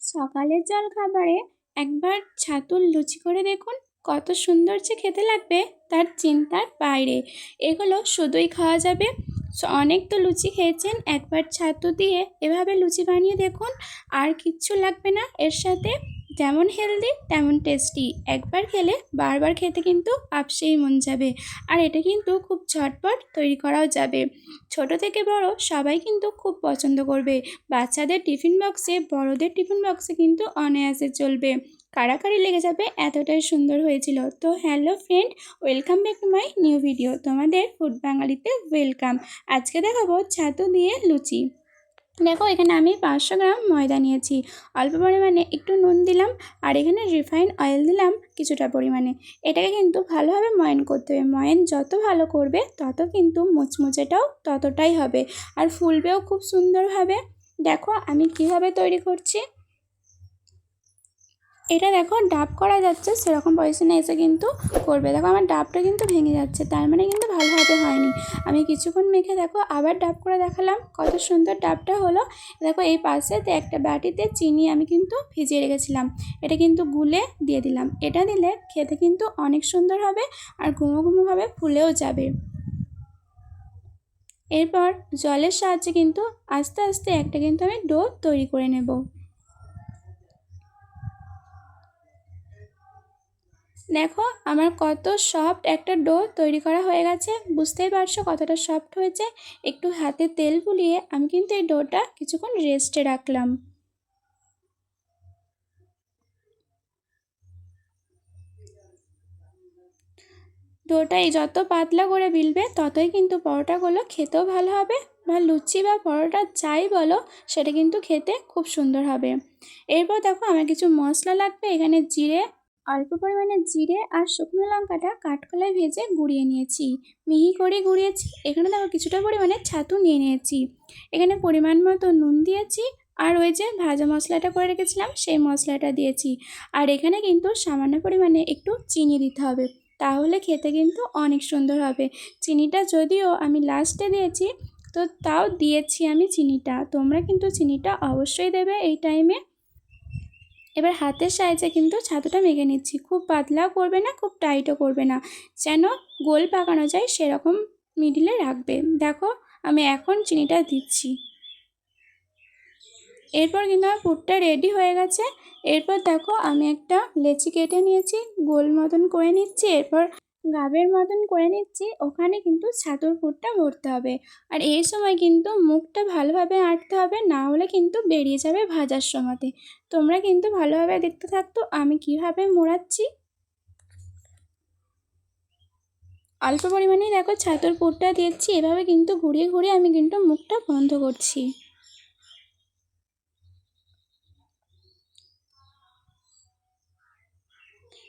সকালের জলখাবারে একবার ছাতুর লুচি করে দেখুন, কত সুন্দর যে খেতে লাগবে তার চিন্তার বাইরে। এগুলো শুধুই খাওয়া যাবে। অনেক তো লুচি খেয়েছেন, একবার ছাতু দিয়ে এভাবে লুচি বানিয়ে দেখুন। আর কিচ্ছু লাগবে না এর সাথে। যেমন হেলদি তেমন টেস্টি। একবার খেলে বারবার খেতে কিন্তু আপসেই মন যাবে। আর এটা কিন্তু খুব ঝটপট তৈরি করাও যাবে। ছোট থেকে বড় সবাই কিন্তু খুব পছন্দ করবে। বাচ্চাদের টিফিন বক্সে, বড়দের টিফিন বক্সে কিন্তু অনায়াসে চলবে। কাড়াকাড়ি লেগে যাবে, এতটাই সুন্দর হয়েছিল। তো hello friend, welcome back to my new video. তোমাদের ফুড বাঙালিতে ওয়েলকাম। আজকে দেখাবো ছাতু দিয়ে লুচি। দেখো, এখানে আমি 500 গ্রাম ময়দা নিয়েছি, অল্প পরিমাণে একটু নুন দিলাম, আর এখানে রিফাইন অয়েল দিলাম কিছুটা পরিমাণে। এটাকে কিন্তু ভালোভাবে ময়ান করতে হবে। ময়ান যত ভালো করবে তত কিন্তু মুচমুচেটাও ততটাই হবে, আর ফুলবেও খুব সুন্দরভাবে। দেখো আমি কিভাবে তৈরি করছি। এটা দেখো ডাব করা যাচ্ছে সেরকম পজিশনে এসে কিন্তু করবে। দেখো আমার ডাবটা কিন্তু ভেঙে যাচ্ছে, তার মানে কিন্তু ভালোভাবে হয়নি। আমি কিছুক্ষণ মেখে দেখো আবার ডাব করে দেখালাম, কত সুন্দর ডাবটা হলো। দেখো এই পাশেতে একটা বাটিতে চিনি আমি কিন্তু ভিজিয়ে রেখেছিলাম, এটা কিন্তু গুলে দিয়ে দিলাম। এটা দিলে খেতে কিন্তু অনেক সুন্দর হবে, আর ঘুমো ঘুমোভাবে ফুলেও যাবে। এরপর জলের সাহায্যে কিন্তু আস্তে আস্তে একটা কিন্তু আমি ডো তৈরি করে নেব। দেখো আমার কত সফট একটা ডো তৈরি করা হয়ে গেছে, বুঝতেই পারছো কতটা সফট হয়েছে। একটু হাতে তেল বুলিয়ে আমি কিন্তু এই ডোটা কিছুক্ষণ রেস্টে রাখলাম। ডোটাই যত পাতলা করে বিলবে ততই কিন্তু পরোটাগুলো খেতেও ভালো হবে, বা লুচি বা পরোটা যাই বলো সেটা কিন্তু খেতে খুব সুন্দর হবে। এরপর দেখো আমার কিছু মশলা লাগবে। এখানে জিরে, অল্প পরিমাণে জিরে আর শুকনো লঙ্কাটা কাঠখোলায় ভেজে গুঁড়িয়ে নিয়েছি, মিহি করে গুঁড়িয়েছি। এখানে দেখো কিছুটা পরিমাণে ছাতু নিয়ে নিয়েছি। এখানে পরিমাণ মতো নুন দিয়েছি, আর ওই যে ভাজা মশলাটা করে রেখেছিলাম সেই মশলাটা দিয়েছি। আর এখানে কিন্তু সামান্য পরিমাণে একটু চিনি দিতে হবে, তাহলে খেতে কিন্তু অনেক সুন্দর হবে। চিনিটা যদিও আমি লাস্টে দিয়েছি, তো তাও দিয়েছি আমি চিনিটা। তোমরা কিন্তু চিনিটা অবশ্যই দেবে এই টাইমে। এবার হাতের সাহায্যে কিন্তু ছাতুটা মেখে নিচ্ছি। খুব পাতলাও করবে না, খুব টাইটও করবে না, যেন গোল পাকানো যায় সেরকম মিডিলে রাখবে। দেখো আমি এখন চিনিটা দিচ্ছি। এরপর কিন্তু আমার পুরটা রেডি হয়ে গেছে। এরপর দেখো আমি একটা লেচি কেটে নিয়েছি, গোল মতন করে নিচ্ছি। এরপর গাবের মতন করে নিচ্ছি, ওখানে কিন্তু ছাতুর পুরটা ভরতে হবে। আর এই সময় কিন্তু মুখটা ভালোভাবে আঁটতে হবে, না হলে কিন্তু বেরিয়ে যাবে ভাজার সময়তে। তোমরা কিন্তু ভালোভাবে দেখতে থাকতো আমি কিভাবে মোড়াচ্ছি। অল্প পরিমাণেই দেখো ছাতুর পুরটা দিচ্ছি, এভাবে কিন্তু ঘুরিয়ে ঘুরিয়ে আমি কিন্তু মুখটা বন্ধ করছি।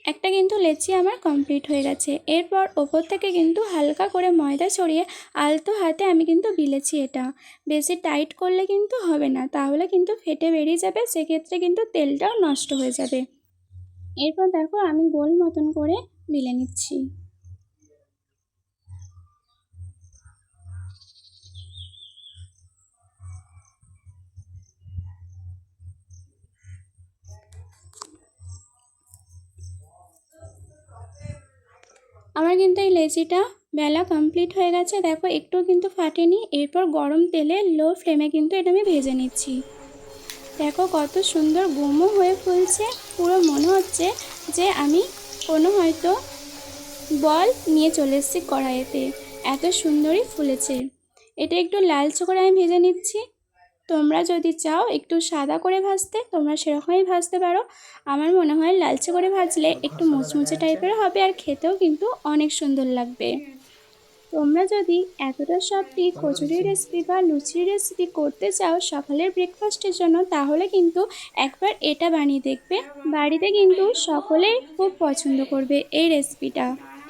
একটা কিন্তু লেচি আমার কমপ্লিট হয়ে গেছে। এরপর ওপর থেকে কিন্তু হালকা করে ময়দা ছড়িয়ে আলতো হাতে আমি কিন্তু বিলেছি। এটা বেশি টাইট করলে কিন্তু হবে না, তাহলে কিন্তু ফেটে বেরিয়ে যাবে, সেক্ষেত্রে কিন্তু তেলটাও নষ্ট হয়ে যাবে। এরপর দেখো আমি গোল মতন করে বিলে নিচ্ছি। আমার কিন্তু এই লেচিটা বেলা কমপ্লিট হয়ে গেছে। দেখো একটু কিন্তু ফাটেনি। এরপর গরম তেলে লো ফ্লেমে কিন্তু এটা আমি ভেজে নিচ্ছি। দেখো কত সুন্দর গুমো হয়ে ফুলছে, পুরো মনে হচ্ছে যে আমি কোনো হয়তো বল নিয়ে চলে এসেছি কড়াইতে, এত সুন্দরই ফুলেছে। এটা একটু লালচে করে আমি ভেজে নিচ্ছি। তোমরা যদি চাও একটু সাদা করে ভাজতে, তোমরা সেরকমই ভাজতে পারো। আমার মনে হয় লালচে করে ভাজলে একটু মুচমুচে টাইপের হবে, আর খেতেও কিন্তু অনেক সুন্দর লাগবে। তোমরা যদি এতটা সবটি কচুরির রেসিপি বা লুচির রেসিপি করতে চাও সকালের ব্রেকফাস্টের জন্য, তাহলে কিন্তু একবার এটা বানিয়ে দেখবে। বাড়িতে কিন্তু সকলেই খুব পছন্দ করবে এই রেসিপিটা।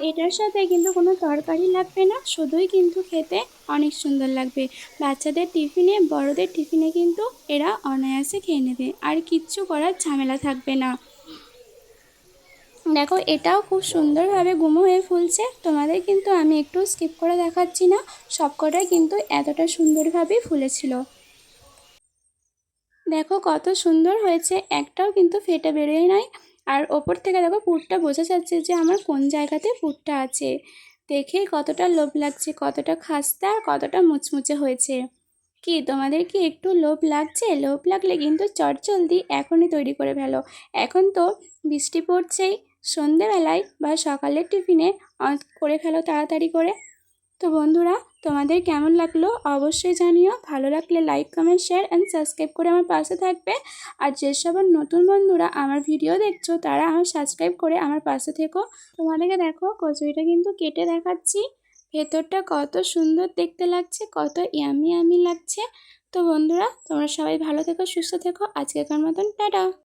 এটার সাথে কিন্তু কোনো তরকারি লাগবে না, শুধুই কিন্তু খেতে অনেক সুন্দর লাগবে। বাচ্চাদের টিফিনে, বড়দের টিফিনে কিন্তু এরা অনায়াসে খেয়ে নেবে, আর কিচ্ছু করার ঝামেলা থাকবে না। দেখো এটাও খুব সুন্দরভাবে গুমো হয়ে ফুলছে। তোমাদের কিন্তু আমি একটু স্কিপ করে দেখাচ্ছি না, সবকটাই কিন্তু এতটা সুন্দরভাবেই ফুলেছিল। দেখো কত সুন্দর হয়েছে, একটাও কিন্তু ফেটে বেরোয় নাই। আর ওপর থেকে দেখো পুরটা বোঝা যাচ্ছে যে আমার কোন জায়গাতে পুরটা আছে। দেখেই কতটা লোভ লাগছে, কতটা খাস্তা আর কতটা মুচমুচে হয়েছে। কি তোমাদের কি একটু লোভ লাগছে? লোভ লাগলে কিন্তু চটজলদি এখনই তৈরি করে ফেলো। এখন তো বৃষ্টি পড়ছেই, সন্ধেবেলায় বা সকালের টিফিনে করে ফেলো তাড়াতাড়ি করে। তো বন্ধুরা, তোমাদের কেমন লাগলো অবশ্যই জানিও। ভালো লাগলে like, comment, share and subscribe করে আমার পাশে থাকবে। আর যেসব নতুন বন্ধুরা আমার ভিডিও দেখছো তারা আমার সাবস্ক্রাইব করে আমার পাশে থেকো। তোমাদেরকে দেখো কচুরিটা কিন্তু কেটে দেখাচ্ছি, ভেতরটা কত সুন্দর দেখতে লাগছে, কত ইয়ামি ইয়ামি লাগছে। তো বন্ধুরা, তোমরা সবাই ভালো থেকো, সুস্থ থেকো। আজকের মতন টাটা।